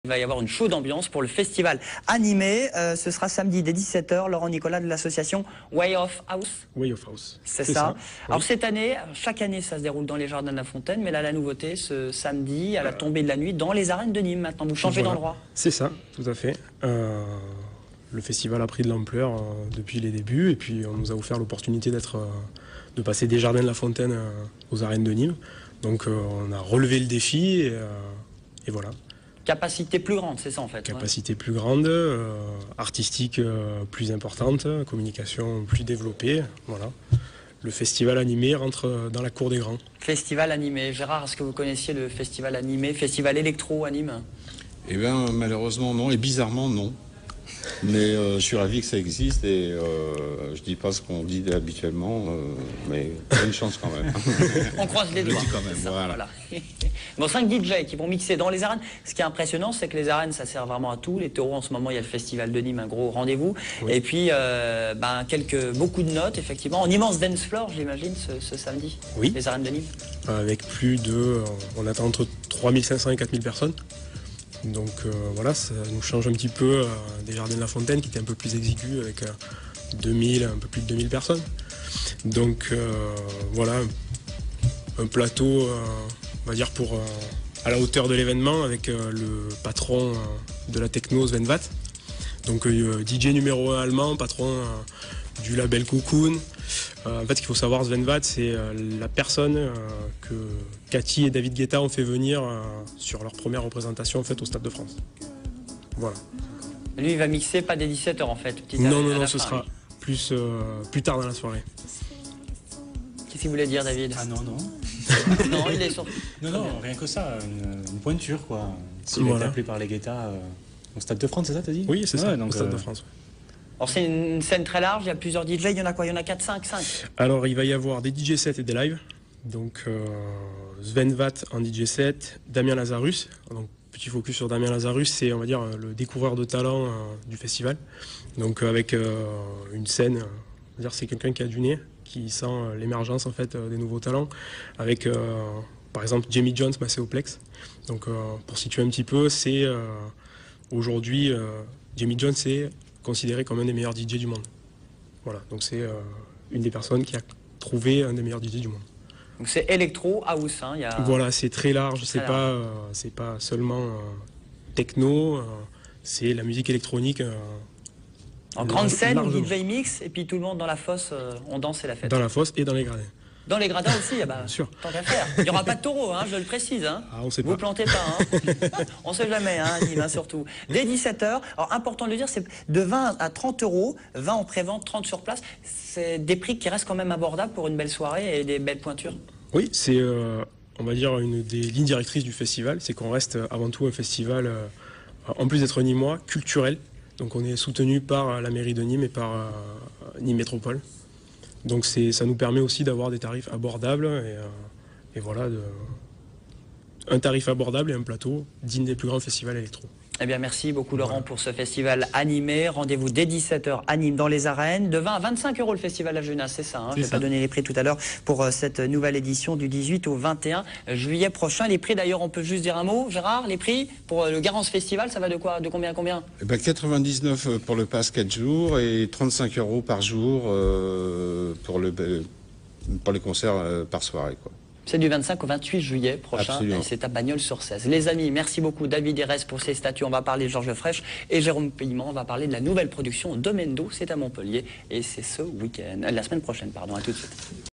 Il va y avoir une chaude ambiance pour le festival animé. Ce sera samedi dès 17 h. Laurent Nicolas de l'association Way of House. Way of House. C'est ça. Alors cette année, chaque année, ça se déroule dans les jardins de la Fontaine, mais là, la nouveauté, ce samedi, à la tombée de la nuit, dans les arènes de Nîmes. Maintenant, vous changez d'endroit. C'est ça, tout à fait. Le festival a pris de l'ampleur depuis les débuts, et puis on nous a offert l'opportunité de passer des jardins de la Fontaine aux arènes de Nîmes. Donc on a relevé le défi, et voilà. Capacité plus grande, c'est ça en fait. Capacité plus grande, artistique plus importante, communication plus développée, voilà. Le festival animé rentre dans la cour des grands. Festival animé. Gérard, est-ce que vous connaissiez le festival animé, festival électro à Nîmes? Eh bien, malheureusement non, et bizarrement non. Mais je suis ravi que ça existe et je dis pas ce qu'on dit habituellement, mais il y a une chance quand même. On croise les doigts. Je le dis quand même, voilà. Bon, 5 DJ qui vont mixer dans les arènes. Ce qui est impressionnant, c'est que les arènes, ça sert vraiment à tout. Les taureaux, en ce moment, il y a le festival de Nîmes, un gros rendez-vous. Oui. Et puis, beaucoup de notes, effectivement. En immense dance floor, j'imagine, ce samedi. Oui. Les arènes de Nîmes. Avec on attend entre 3500 et 4000 personnes. Donc voilà, ça nous change un petit peu des jardins de la Fontaine qui étaient un peu plus exigus avec un peu plus de 2000 personnes. Donc voilà, un plateau, on va dire, à la hauteur de l'événement avec le patron de la techno Sven Vath. Donc DJ numéro 1 allemand, patron du label Cocoon. En fait, ce qu'il faut savoir, Sven Vath, c'est la personne que Cathy et David Guetta ont fait venir sur leur première représentation en fait, au Stade de France. Voilà. Lui, il va mixer pas dès 17 h en fait. Non, ce sera plus tard dans la soirée. Qu'est-ce qu'il voulait dire, David? Ah non. Non, il est sur... Non, rien que ça, une pointure quoi. S'il a été appelé par les Guetta au Stade de France, c'est ça, t'as dit? Oui, c'est ça, donc, au Stade de France. Alors c'est une scène très large, il y a plusieurs DJ, il y en a quoi? Il y en a 4, 5? Alors il va y avoir des DJ sets et des lives. Donc Sven Vath en DJ set, Damien Lazarus. Donc petit focus sur Damien Lazarus, c'est on va dire le découvreur de talent du festival. Donc avec une scène, on va dire c'est quelqu'un qui a du nez, qui sent l'émergence en fait des nouveaux talents. Avec par exemple Jamie Jones, c'est au Plex. Donc pour situer un petit peu, c'est aujourd'hui Jamie Jones c'est considéré comme un des meilleurs DJ du monde. Voilà, donc c'est une des personnes qui a trouvé un des meilleurs DJ du monde. Donc c'est électro, house, hein, Voilà, c'est très large, c'est pas seulement techno, c'est la musique électronique. En grande scène, DJ mix, et puis tout le monde dans la fosse, on danse et la fête. Dans la fosse et dans les gradins. Dans les gradins aussi, bien sûr. Tant qu'à faire. Il n'y aura pas de taureau, hein, je le précise. Hein. Ah, on sait pas. Vous plantez pas. Hein. On ne sait jamais, hein, Nîmes, surtout. Dès 17 h, alors important de le dire, c'est de 20 à 30 €, 20 en pré-vente, 30 sur place. C'est des prix qui restent quand même abordables pour une belle soirée et des belles pointures. Oui, c'est, on va dire, une des lignes directrices du festival. C'est qu'on reste avant tout un festival, en plus d'être nîmois, culturel. Donc on est soutenu par la mairie de Nîmes et par Nîmes Métropole. Donc ça nous permet aussi d'avoir des tarifs abordables et voilà, un tarif abordable et un plateau digne des plus grands festivals électro. Eh bien, merci beaucoup Laurent pour ce festival animé. Rendez-vous dès 17 h à Nîmes dans les arènes. De 20 à 25 € le festival La Jeunesse, c'est ça. Hein, je ne vais pas donner les prix tout à l'heure pour cette nouvelle édition du 18 au 21 juillet prochain. Les prix d'ailleurs, on peut juste dire un mot, Gérard, les prix pour le Garance Festival, ça va de quoi? De combien à combien? 99 pour le pass 4 jours et 35 € par jour pour les concerts par soirée, quoi. C'est du 25 au 28 juillet prochain, c'est à Bagnols-sur-Cèze. Les amis, merci beaucoup David Herès pour ces statuts. On va parler de Georges Frêche et Jérôme Piment. On va parler de la nouvelle production de Mendo, c'est à Montpellier et c'est ce week-end, la semaine prochaine, pardon, à tout de suite.